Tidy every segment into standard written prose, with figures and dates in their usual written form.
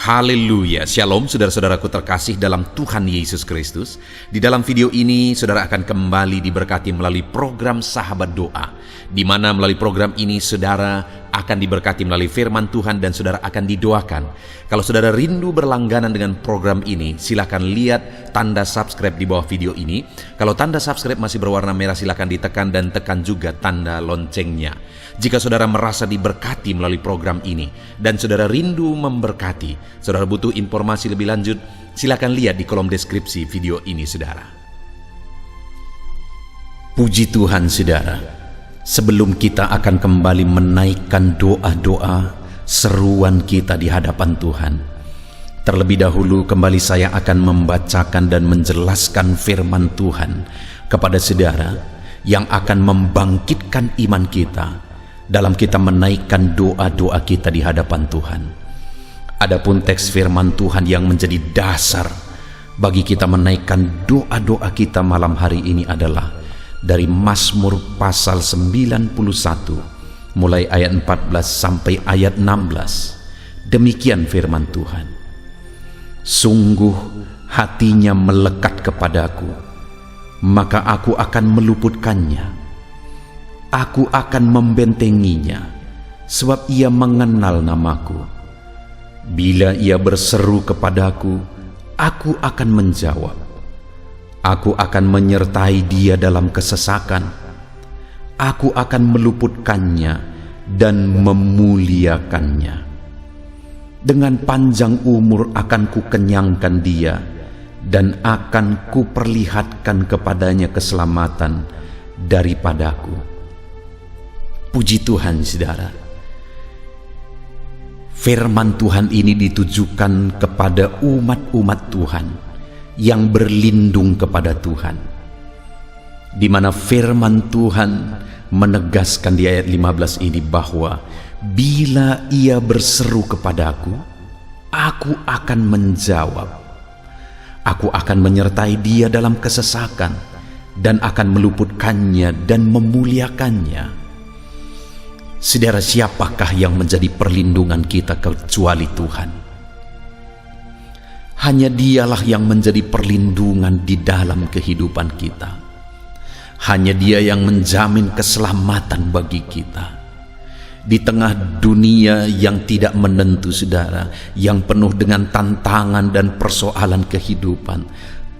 Haleluya, Shalom saudara-saudaraku terkasih dalam Tuhan Yesus Kristus. Di dalam video ini saudara akan kembali diberkati melalui program Sahabat Doa, di mana melalui program ini saudara akan diberkati melalui firman Tuhan dan saudara akan didoakan. Kalau saudara rindu berlangganan dengan program ini, silakan lihat tanda subscribe di bawah video ini. Kalau tanda subscribe masih berwarna merah, silakan ditekan dan tekan juga tanda loncengnya. Jika saudara merasa diberkati melalui program ini dan saudara rindu memberkati, saudara butuh informasi lebih lanjut, silakan lihat di kolom deskripsi video ini saudara. Puji Tuhan saudara, sebelum kita akan kembali menaikkan doa-doa seruan kita di hadapan Tuhan, terlebih dahulu kembali saya akan membacakan dan menjelaskan firman Tuhan kepada saudara yang akan membangkitkan iman kita dalam kita menaikkan doa-doa kita di hadapan Tuhan. Adapun teks firman Tuhan yang menjadi dasar bagi kita menaikkan doa-doa kita malam hari ini adalah dari Mazmur pasal 91 mulai ayat 14 sampai ayat 16. Demikian firman Tuhan. Sungguh hatinya melekat kepadaku, maka aku akan meluputkannya. Aku akan membentenginya, sebab ia mengenal namaku. Bila ia berseru kepadaku, aku akan menjawab. Aku akan menyertai dia dalam kesesakan. Aku akan meluputkannya dan memuliakannya. Dengan panjang umur akan kukenyangkan dia, dan akan kuperlihatkan kepadanya keselamatan daripadaku. Puji Tuhan saudara, firman Tuhan ini ditujukan kepada umat-umat Tuhan yang berlindung kepada Tuhan, di mana firman Tuhan menegaskan di ayat 15 ini bahwa bila ia berseru kepadaku, aku akan menjawab. Aku akan menyertai dia dalam kesesakan dan akan meluputkannya dan memuliakannya. Saudara, siapakah yang menjadi perlindungan kita kecuali Tuhan? Hanya dialah yang menjadi perlindungan di dalam kehidupan kita. Hanya dia yang menjamin keselamatan bagi kita. Di tengah dunia yang tidak menentu saudara, yang penuh dengan tantangan dan persoalan kehidupan,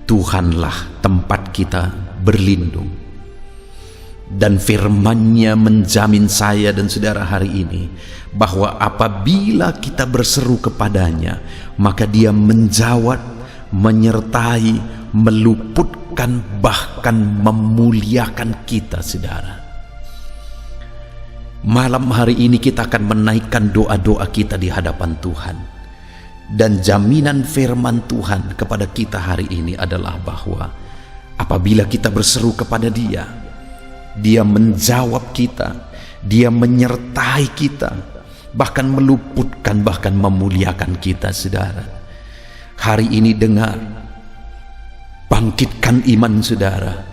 Tuhanlah tempat kita berlindung. Dan firman-Nya menjamin saya dan saudara hari ini bahwa apabila kita berseru kepadanya, maka dia menjawab, menyertai, meluputkan, bahkan memuliakan kita saudara. Malam hari ini kita akan menaikkan doa-doa kita di hadapan Tuhan. Dan jaminan firman Tuhan kepada kita hari ini adalah bahwa apabila kita berseru kepada dia, dia menjawab kita, dia menyertai kita, bahkan meluputkan, bahkan memuliakan kita saudara. Hari ini dengar, bangkitkan iman saudara.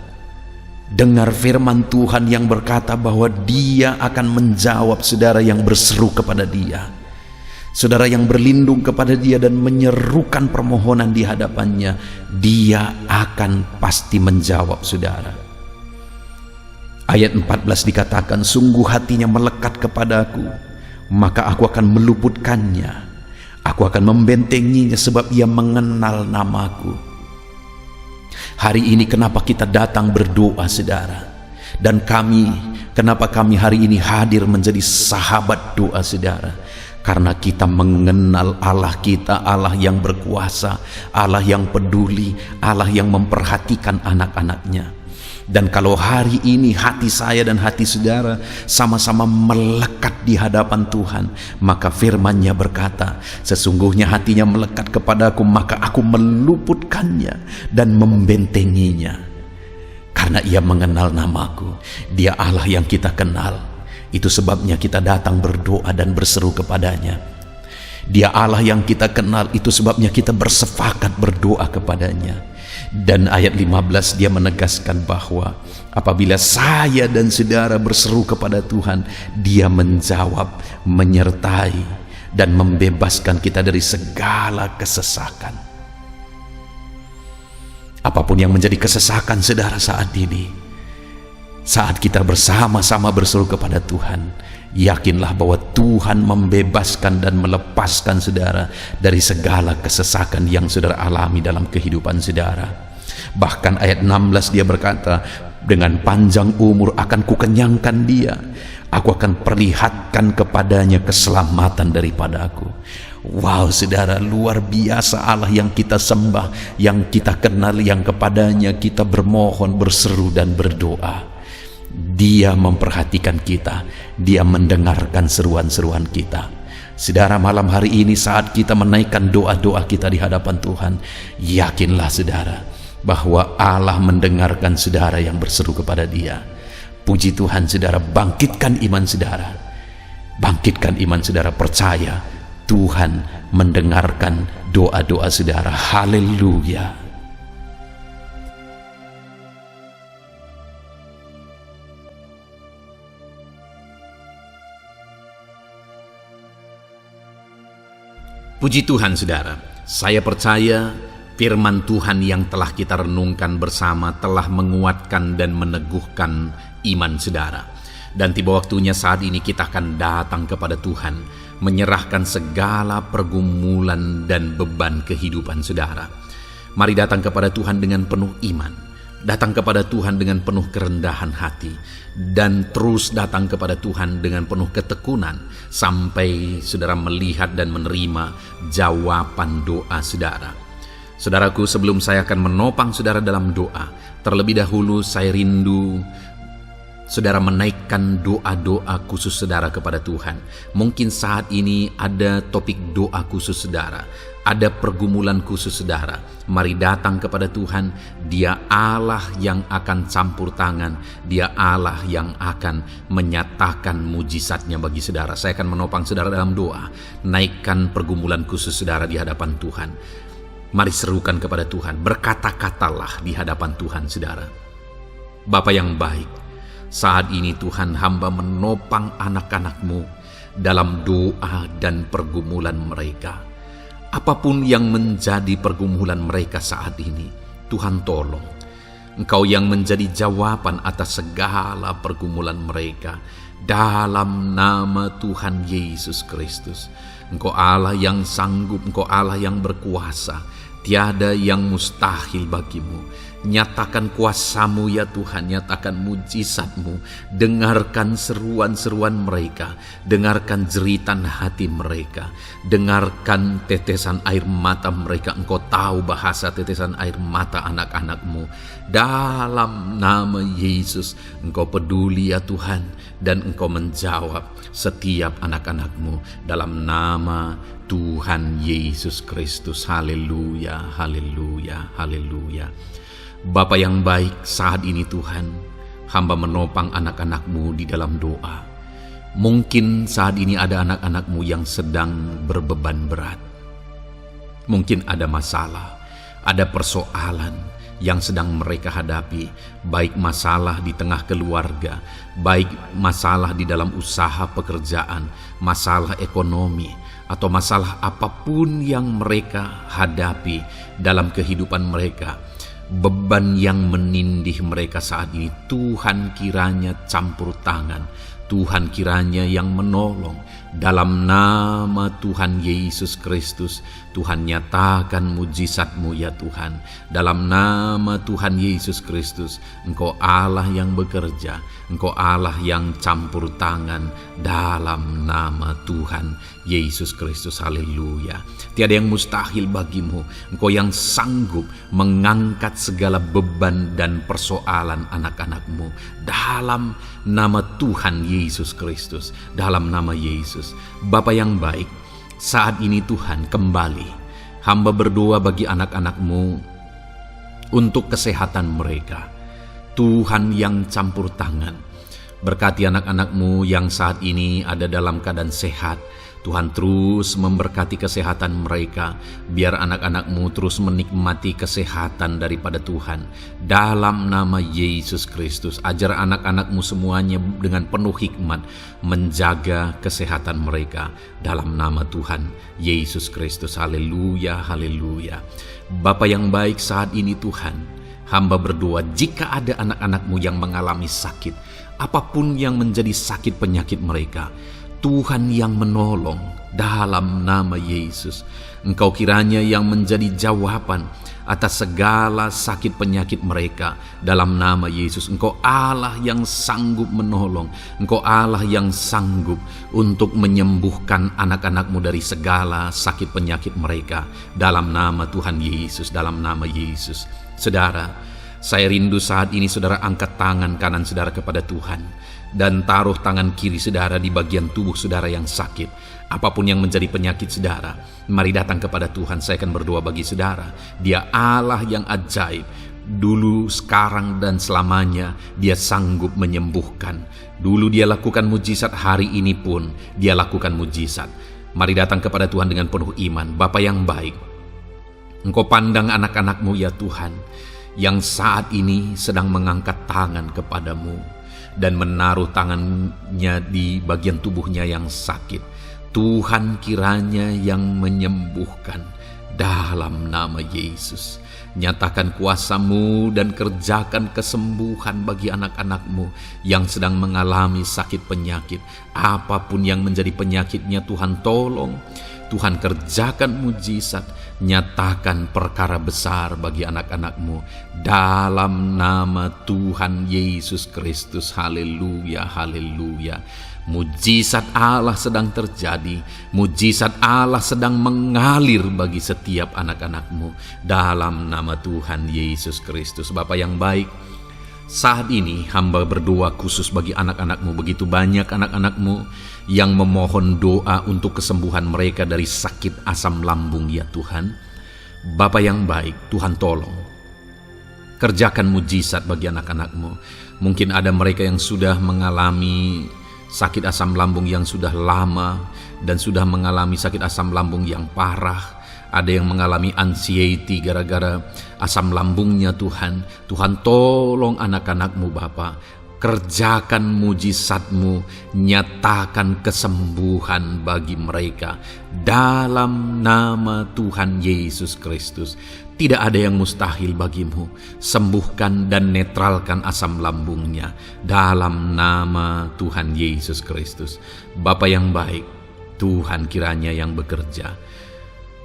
Dengar firman Tuhan yang berkata bahwa dia akan menjawab saudara yang berseru kepada dia. Saudara yang berlindung kepada dia dan menyerukan permohonan di hadapannya, dia akan pasti menjawab saudara. Ayat 14 dikatakan, sungguh hatinya melekat kepadaku, maka aku akan meluputkannya. Aku akan membentenginya sebab ia mengenal namaku. Hari ini kenapa kita datang berdoa saudara? Dan kenapa kami hari ini hadir menjadi sahabat doa saudara? Karena kita mengenal Allah kita, Allah yang berkuasa, Allah yang peduli, Allah yang memperhatikan anak-anaknya. Dan kalau hari ini hati saya dan hati saudara sama-sama melekat di hadapan Tuhan, maka firman-Nya berkata, sesungguhnya hatinya melekat kepadaku, maka aku meluputkannya dan membentenginya. Karena ia mengenal namaku, dia Allah yang kita kenal. Itu sebabnya kita datang berdoa dan berseru kepadanya. Dia Allah yang kita kenal, itu sebabnya kita bersepakat berdoa kepadanya. Dan ayat 15 dia menegaskan bahwa apabila saya dan saudara berseru kepada Tuhan, dia menjawab, menyertai, dan membebaskan kita dari segala kesesakan. Apapun yang menjadi kesesakan saudara saat ini, saat kita bersama-sama berseru kepada Tuhan, yakinlah bahwa Tuhan membebaskan dan melepaskan saudara dari segala kesesakan yang saudara alami dalam kehidupan saudara. Bahkan ayat 16 dia berkata, dengan panjang umur akan kukenyangkan dia, aku akan perlihatkan kepadanya keselamatan daripada aku. Wow saudara, luar biasa Allah yang kita sembah, yang kita kenal, yang kepadanya kita bermohon, berseru dan berdoa. Dia memperhatikan kita, dia mendengarkan seruan-seruan kita. Saudara, malam hari ini saat kita menaikkan doa-doa kita di hadapan Tuhan, yakinlah saudara bahwa Allah mendengarkan saudara yang berseru kepada dia. Puji Tuhan saudara, bangkitkan iman saudara, bangkitkan iman saudara, percaya Tuhan mendengarkan doa-doa saudara. Haleluya. Puji Tuhan saudara, saya percaya firman Tuhan yang telah kita renungkan bersama telah menguatkan dan meneguhkan iman saudara. Dan tiba waktunya saat ini kita akan datang kepada Tuhan, menyerahkan segala pergumulan dan beban kehidupan saudara. Mari datang kepada Tuhan dengan penuh iman, datang kepada Tuhan dengan penuh kerendahan hati, dan terus datang kepada Tuhan dengan penuh ketekunan sampai saudara melihat dan menerima jawaban doa saudara. Saudaraku, sebelum saya akan menopang saudara dalam doa, terlebih dahulu saya rindu saudara menaikkan doa-doa khusus saudara kepada Tuhan. Mungkin saat ini ada topik doa khusus saudara, ada pergumulan khusus saudara. Mari datang kepada Tuhan. Dia Allah yang akan campur tangan, Dia Allah yang akan menyatakan mujizatnya bagi saudara. Saya akan menopang saudara dalam doa. Naikkan pergumulan khusus saudara di hadapan Tuhan. Mari serukan kepada Tuhan, berkata-katalah di hadapan Tuhan saudara. Bapa yang baik, saat ini Tuhan, hamba menopang anak-anak-Mu dalam doa dan pergumulan mereka. Apapun yang menjadi pergumulan mereka saat ini, Tuhan tolong. Engkau yang menjadi jawaban atas segala pergumulan mereka. Dalam nama Tuhan Yesus Kristus. Engkau Allah yang sanggup, Engkau Allah yang berkuasa. Tiada yang mustahil bagimu. Nyatakan kuasa-Mu ya Tuhan, nyatakan mujizat-Mu. Dengarkan seruan-seruan mereka, dengarkan jeritan hati mereka, dengarkan tetesan air mata mereka. Engkau tahu bahasa tetesan air mata anak-anak-Mu. Dalam nama Yesus, Engkau peduli ya Tuhan, dan Engkau menjawab setiap anak-anak-Mu dalam nama Tuhan Yesus Kristus. Haleluya, haleluya, haleluya. Bapa yang baik, saat ini Tuhan, hamba menopang anak-anak-Mu di dalam doa. Mungkin saat ini ada anak-anak-Mu yang sedang berbeban berat. Mungkin ada masalah, ada persoalan yang sedang mereka hadapi, baik masalah di tengah keluarga, baik masalah di dalam usaha pekerjaan, masalah ekonomi, atau masalah apapun yang mereka hadapi dalam kehidupan mereka. Beban yang menindih mereka saat ini, Tuhan kiranya campur tangan, Tuhan kiranya yang menolong. Dalam nama Tuhan Yesus Kristus, Tuhan nyatakan mujizat-Mu ya Tuhan. Dalam nama Tuhan Yesus Kristus, Engkau Allah yang bekerja, Engkau Allah yang campur tangan. Dalam nama Tuhan Yesus Kristus, haleluya. Tiada yang mustahil bagimu. Engkau yang sanggup mengangkat segala beban dan persoalan anak-anak-Mu. Dalam nama Tuhan Yesus Kristus, dalam nama Yesus. Bapa yang baik, saat ini Tuhan kembali hamba berdoa bagi anak-anak-Mu untuk kesehatan mereka. Tuhan yang campur tangan, berkati anak-anak-Mu yang saat ini ada dalam keadaan sehat. Tuhan terus memberkati kesehatan mereka. Biar anak-anak-Mu terus menikmati kesehatan daripada Tuhan. Dalam nama Yesus Kristus, ajar anak-anak-Mu semuanya dengan penuh hikmat menjaga kesehatan mereka. Dalam nama Tuhan Yesus Kristus. Haleluya, haleluya. Bapa yang baik, saat ini Tuhan, hamba berdoa jika ada anak-anak-Mu yang mengalami sakit, apapun yang menjadi sakit penyakit mereka, Tuhan yang menolong dalam nama Yesus. Engkau kiranya yang menjadi jawaban atas segala sakit penyakit mereka dalam nama Yesus. Engkau Allah yang sanggup menolong. Engkau Allah yang sanggup untuk menyembuhkan anak-anak-Mu dari segala sakit penyakit mereka dalam nama Tuhan Yesus, dalam nama Yesus. Saudara, saya rindu saat ini saudara angkat tangan kanan saudara kepada Tuhan dan taruh tangan kiri saudara di bagian tubuh saudara yang sakit. Apapun yang menjadi penyakit saudara, mari datang kepada Tuhan. Saya akan berdoa bagi saudara. Dia Allah yang ajaib. Dulu, sekarang, dan selamanya Dia sanggup menyembuhkan. Dulu Dia lakukan mujizat, hari ini pun Dia lakukan mujizat. Mari datang kepada Tuhan dengan penuh iman. Bapa yang baik, Engkau pandang anak-anak-Mu ya Tuhan, yang saat ini sedang mengangkat tangan kepadamu dan menaruh tangannya di bagian tubuhnya yang sakit. Tuhan kiranya yang menyembuhkan dalam nama Yesus. Nyatakan kuasa-Mu dan kerjakan kesembuhan bagi anak-anak-Mu yang sedang mengalami sakit penyakit. Apapun yang menjadi penyakitnya, Tuhan tolong. Tuhan kerjakan mujizat, nyatakan perkara besar bagi anak-anak-Mu dalam nama Tuhan Yesus Kristus. Haleluya, haleluya. Mujizat Allah sedang terjadi, mujizat Allah sedang mengalir bagi setiap anak-anak-Mu dalam nama Tuhan Yesus Kristus. Bapa yang baik, saat ini hamba berdoa khusus bagi anak-anak-Mu. Begitu banyak anak-anak-Mu yang memohon doa untuk kesembuhan mereka dari sakit asam lambung ya Tuhan. Bapa yang baik, Tuhan tolong kerjakan mujizat bagi anak-anak-Mu. Mungkin ada mereka yang sudah mengalami sakit asam lambung yang sudah lama dan sudah mengalami sakit asam lambung yang parah. Ada yang mengalami anxiety gara-gara asam lambungnya Tuhan. Tuhan tolong anak-anak-Mu Bapa. Kerjakan mujizat-Mu, nyatakan kesembuhan bagi mereka dalam nama Tuhan Yesus Kristus. Tidak ada yang mustahil bagimu. Sembuhkan dan netralkan asam lambungnya dalam nama Tuhan Yesus Kristus. Bapa yang baik, Tuhan kiranya yang bekerja.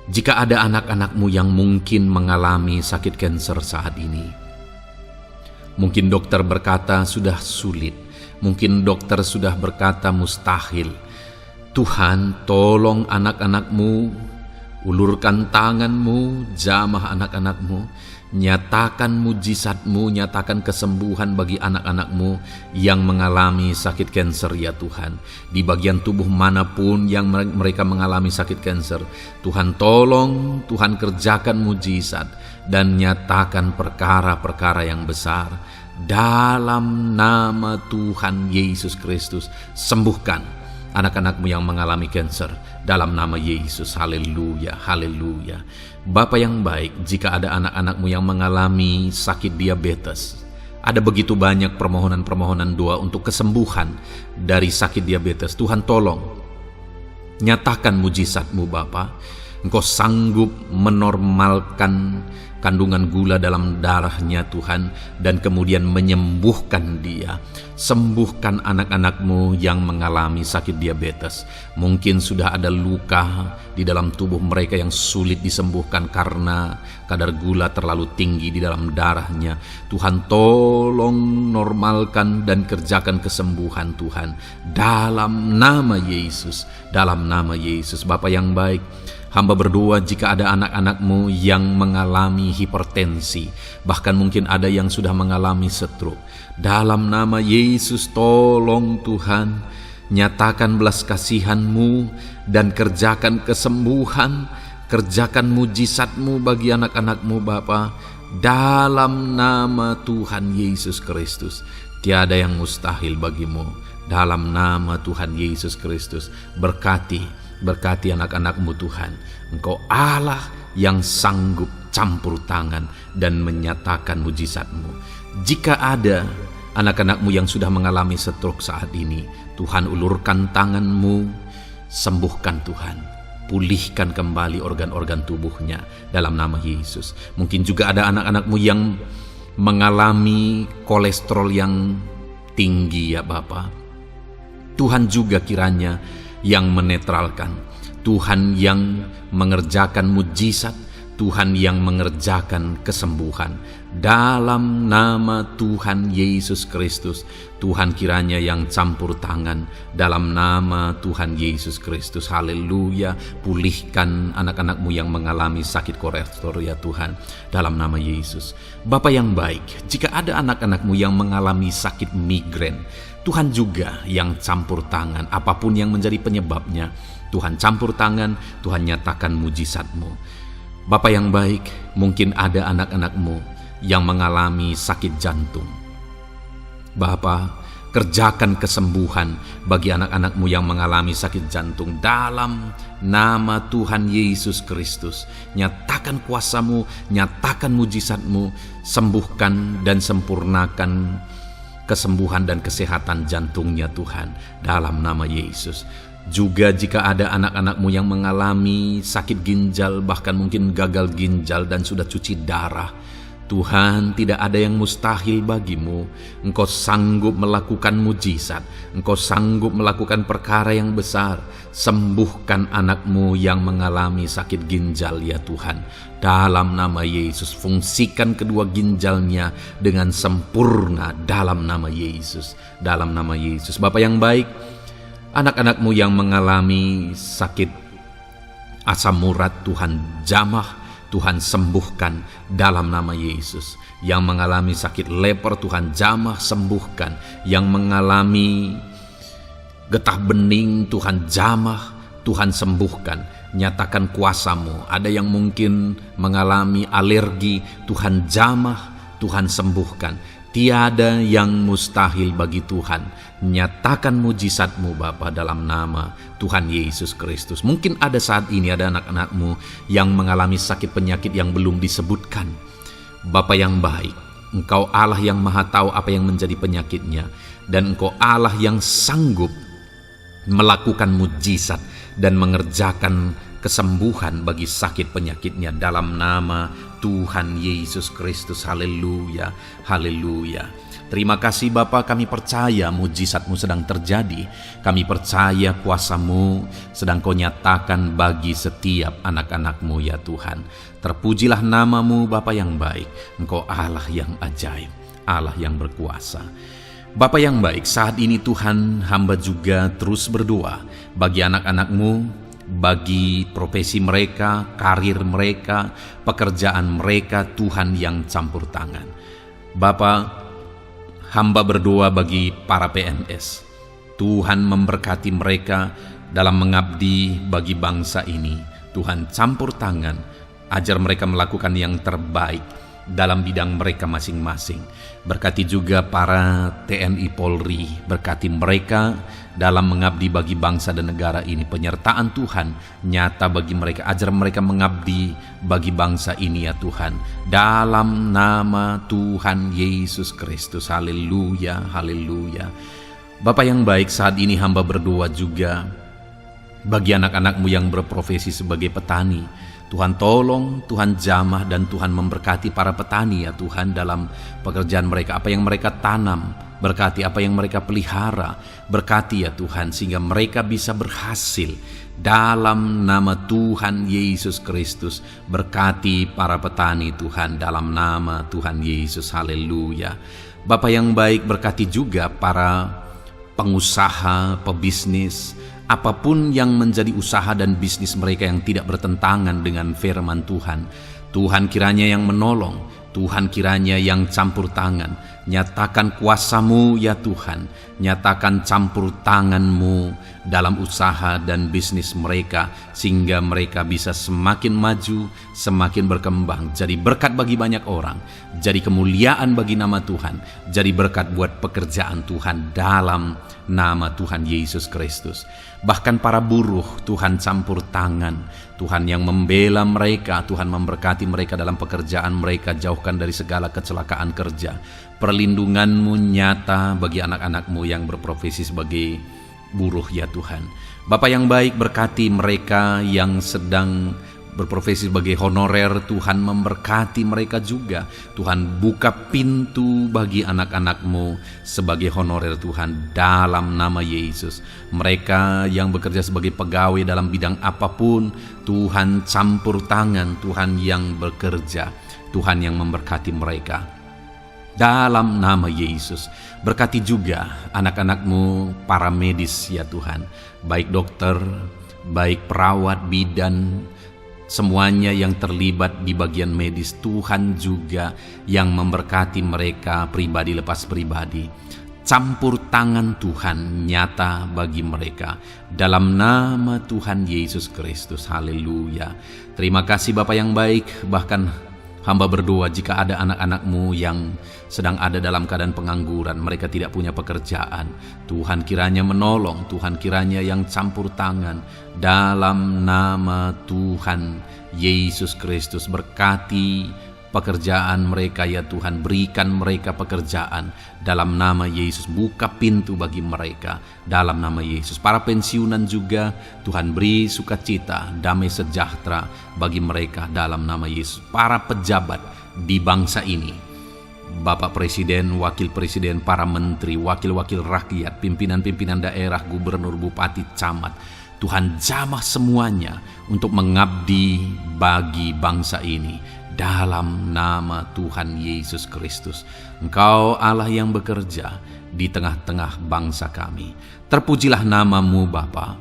Jika ada anak-anak-Mu yang mungkin mengalami sakit kanker saat ini, mungkin dokter berkata sudah sulit, mungkin dokter sudah berkata mustahil. Tuhan tolong anak-anak-Mu, ulurkan tangan-Mu, jamah anak-anak-Mu, nyatakan mujizat-Mu, nyatakan kesembuhan bagi anak-anak-Mu yang mengalami sakit kanker ya Tuhan. Di bagian tubuh manapun yang mereka mengalami sakit kanker, Tuhan tolong, Tuhan kerjakan mujizat dan nyatakan perkara-perkara yang besar. Dalam nama Tuhan Yesus Kristus, sembuhkan anak-anak-Mu yang mengalami kanker dalam nama Yesus. Haleluya, haleluya. Bapa yang baik, jika ada anak-anak-Mu yang mengalami sakit diabetes, ada begitu banyak permohonan-permohonan doa untuk kesembuhan dari sakit diabetes. Tuhan tolong, nyatakan mujizat-Mu Bapa. Engkau sanggup menormalkan kandungan gula dalam darahnya Tuhan, dan kemudian menyembuhkan dia. Sembuhkan anak-anak-Mu yang mengalami sakit diabetes. Mungkin sudah ada luka di dalam tubuh mereka yang sulit disembuhkan karena kadar gula terlalu tinggi di dalam darahnya. Tuhan tolong normalkan dan kerjakan kesembuhan Tuhan dalam nama Yesus, dalam nama Yesus. Bapa yang baik, hamba berdoa jika ada anak-anak-Mu yang mengalami hipertensi, bahkan mungkin ada yang sudah mengalami stroke. Dalam nama Yesus tolong Tuhan, nyatakan belas kasihan-Mu dan kerjakan kesembuhan, kerjakan mujizat-Mu bagi anak-anak-Mu Bapa. Dalam nama Tuhan Yesus Kristus, tiada yang mustahil bagimu. Dalam nama Tuhan Yesus Kristus, berkati Berkati anak-anak-Mu Tuhan. Engkau Allah yang sanggup campur tangan dan menyatakan mujizat-Mu. Jika ada anak-anak-Mu yang sudah mengalami stroke saat ini, Tuhan, ulurkan tangan-Mu, sembuhkan Tuhan. Pulihkan kembali organ-organ tubuhnya dalam nama Yesus. Mungkin juga ada anak-anak-Mu yang mengalami kolesterol yang tinggi ya Bapa. Tuhan juga kiranya yang menetralkan, Tuhan yang mengerjakan mujizat, Tuhan yang mengerjakan kesembuhan. Dalam nama Tuhan Yesus Kristus, Tuhan kiranya yang campur tangan dalam nama Tuhan Yesus Kristus. Haleluya. Pulihkan anak-anak-Mu yang mengalami sakit kolesterol ya Tuhan, dalam nama Yesus. Bapa yang baik, jika ada anak-anak-Mu yang mengalami sakit migrain, Tuhan juga yang campur tangan. Apapun yang menjadi penyebabnya, Tuhan campur tangan, Tuhan nyatakan mujizat-Mu. Bapa yang baik, mungkin ada anak-anak-Mu yang mengalami sakit jantung. Bapa, kerjakan kesembuhan bagi anak-anak-Mu yang mengalami sakit jantung dalam nama Tuhan Yesus Kristus. Nyatakan kuasa-Mu, nyatakan mujizat-Mu, sembuhkan dan sempurnakan kesembuhan dan kesehatan jantungnya Tuhan, dalam nama Yesus. Juga jika ada anak-anak-Mu yang mengalami sakit ginjal, bahkan mungkin gagal ginjal dan sudah cuci darah, Tuhan, tidak ada yang mustahil bagi-Mu. Engkau sanggup melakukan mujizat, Engkau sanggup melakukan perkara yang besar. Sembuhkan anak-Mu yang mengalami sakit ginjal ya Tuhan, dalam nama Yesus. Fungsikan kedua ginjalnya dengan sempurna dalam nama Yesus, dalam nama Yesus. Bapa yang baik, anak-anak-Mu yang mengalami sakit asam urat, Tuhan jamah, Tuhan sembuhkan dalam nama Yesus. Yang mengalami sakit leper, Tuhan jamah sembuhkan. Yang mengalami getah bening, Tuhan jamah, Tuhan sembuhkan. Nyatakan kuasa-Mu. Ada yang mungkin mengalami alergi, Tuhan jamah, Tuhan sembuhkan. Tiada yang mustahil bagi Tuhan. Nyatakan mujizat-Mu Bapa, dalam nama Tuhan Yesus Kristus. Mungkin ada saat ini ada anak-anak-Mu yang mengalami sakit penyakit yang belum disebutkan. Bapa yang baik, Engkau Allah yang maha tahu apa yang menjadi penyakitnya, dan Engkau Allah yang sanggup melakukan mujizat dan mengerjakan kesembuhan bagi sakit penyakitnya dalam nama Tuhan Yesus Kristus. Haleluya, haleluya. Terima kasih Bapa, kami percaya mujizat-Mu sedang terjadi. Kami percaya kuasa-Mu sedang Kau nyatakan bagi setiap anak-anak-Mu ya Tuhan. Terpujilah nama-Mu Bapa yang baik. Engkau Allah yang ajaib, Allah yang berkuasa. Bapa yang baik, saat ini Tuhan, hamba juga terus berdoa bagi anak-anak-Mu, bagi profesi mereka, karir mereka, pekerjaan mereka, Tuhan yang campur tangan. Bapa, hamba berdoa bagi para PNS. Tuhan memberkati mereka dalam mengabdi bagi bangsa ini. Tuhan campur tangan, ajar mereka melakukan yang terbaik dalam bidang mereka masing-masing. Berkati juga para TNI Polri, berkati mereka dalam mengabdi bagi bangsa dan negara ini. Penyertaan Tuhan nyata bagi mereka, ajar mereka mengabdi bagi bangsa ini ya Tuhan, dalam nama Tuhan Yesus Kristus. Haleluya, haleluya. Bapa yang baik, saat ini hamba berdoa juga bagi anak-anak-Mu yang berprofesi sebagai petani. Tuhan tolong, Tuhan jamah, dan Tuhan memberkati para petani ya Tuhan dalam pekerjaan mereka. Apa yang mereka tanam, berkati apa yang mereka pelihara, berkati ya Tuhan, sehingga mereka bisa berhasil dalam nama Tuhan Yesus Kristus. Berkati para petani Tuhan dalam nama Tuhan Yesus. Haleluya. Bapa yang baik, berkati juga para pengusaha, pebisnis, apapun yang menjadi usaha dan bisnis mereka yang tidak bertentangan dengan firman Tuhan. Tuhan kiranya yang menolong, Tuhan kiranya yang campur tangan, Nyatakan kuasa-Mu ya Tuhan, nyatakan campur tangan-Mu dalam usaha dan bisnis mereka, sehingga mereka bisa semakin maju, semakin berkembang, jadi berkat bagi banyak orang, jadi kemuliaan bagi nama Tuhan, jadi berkat buat pekerjaan Tuhan dalam nama Tuhan Yesus Kristus. Bahkan para buruh, Tuhan campur tangan, Tuhan yang membela mereka, Tuhan memberkati mereka dalam pekerjaan mereka, jauhkan dari segala kecelakaan kerja. Perlindungan-Mu nyata bagi anak-anak-Mu yang berprofesi sebagai buruh ya Tuhan. Bapa yang baik, berkati mereka yang sedang berprofesi sebagai honorer, Tuhan memberkati mereka juga. Tuhan buka pintu bagi anak-anak-Mu sebagai honorer Tuhan dalam nama Yesus. Mereka yang bekerja sebagai pegawai dalam bidang apapun, Tuhan campur tangan, Tuhan yang bekerja, Tuhan yang memberkati mereka dalam nama Yesus. Berkati juga anak-anak-Mu para medis ya Tuhan, baik dokter, baik perawat, bidan, semuanya yang terlibat di bagian medis, Tuhan juga yang memberkati mereka pribadi lepas pribadi. Campur tangan Tuhan nyata bagi mereka dalam nama Tuhan Yesus Kristus. Haleluya. Terima kasih Bapa yang baik. Bahkan hamba berdoa jika ada anak-anak-Mu yang sedang ada dalam keadaan pengangguran, mereka tidak punya pekerjaan, Tuhan kiranya menolong, Tuhan kiranya yang campur tangan dalam nama Tuhan Yesus Kristus. Berkati pekerjaan mereka ya Tuhan, berikan mereka pekerjaan dalam nama Yesus, buka pintu bagi mereka dalam nama Yesus. Para pensiunan juga Tuhan beri sukacita, damai sejahtera bagi mereka dalam nama Yesus. Para pejabat di bangsa ini, Bapak Presiden, Wakil Presiden, para menteri, wakil-wakil rakyat, pimpinan-pimpinan daerah, gubernur, bupati, camat, Tuhan jamah semuanya untuk mengabdi bagi bangsa ini dalam nama Tuhan Yesus Kristus. Engkau Allah yang bekerja di tengah-tengah bangsa kami. Terpujilah nama-Mu Bapa.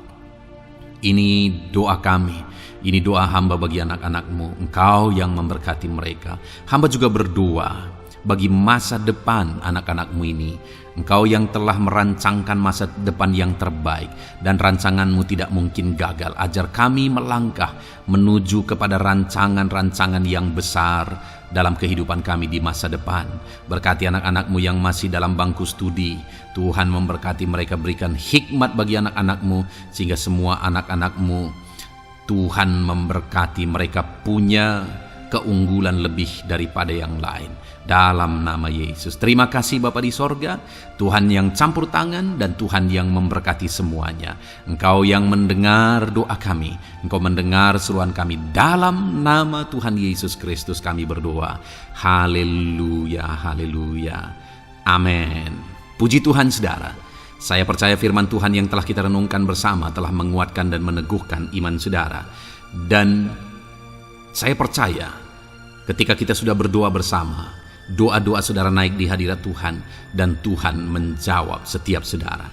Ini doa kami, ini doa hamba bagi anak-anak-Mu. Engkau yang memberkati mereka. Hamba juga berdoa bagi masa depan anak-anak-Mu ini. Engkau yang telah merancangkan masa depan yang terbaik, dan rancangan-Mu tidak mungkin gagal. Ajar kami melangkah menuju kepada rancangan-rancangan yang besar dalam kehidupan kami di masa depan. Berkati anak-anak-Mu yang masih dalam bangku studi. Tuhan memberkati mereka, berikan hikmat bagi anak-anak-Mu, sehingga semua anak-anak-Mu Tuhan memberkati mereka punya keunggulan lebih daripada yang lain dalam nama Yesus. Terima kasih Bapa di sorga, Tuhan yang campur tangan dan Tuhan yang memberkati semuanya. Engkau yang mendengar doa kami, Engkau mendengar seruan kami, dalam nama Tuhan Yesus Kristus kami berdoa. Haleluya, haleluya, amin. Puji Tuhan saudara. Saya percaya firman Tuhan yang telah kita renungkan bersama telah menguatkan dan meneguhkan iman saudara. Dan saya percaya ketika kita sudah berdoa bersama, doa-doa saudara naik di hadirat Tuhan, dan Tuhan menjawab setiap saudara.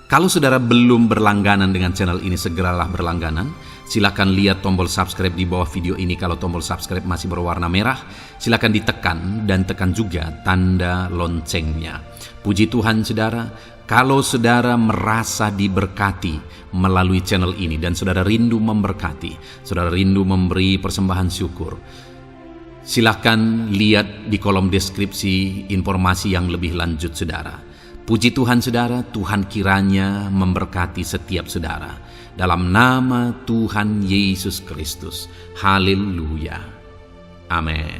Kalau saudara belum berlangganan dengan channel ini, segeralah berlangganan. Silakan lihat tombol subscribe di bawah video ini. Kalau tombol subscribe masih berwarna merah, silakan ditekan dan tekan juga tanda loncengnya. Puji Tuhan saudara. Kalau saudara merasa diberkati melalui channel ini dan saudara rindu memberkati, saudara rindu memberi persembahan syukur, silakan lihat di kolom deskripsi informasi yang lebih lanjut saudara. Puji Tuhan saudara, Tuhan kiranya memberkati setiap saudara. Dalam nama Tuhan Yesus Kristus. Haleluya. Amin.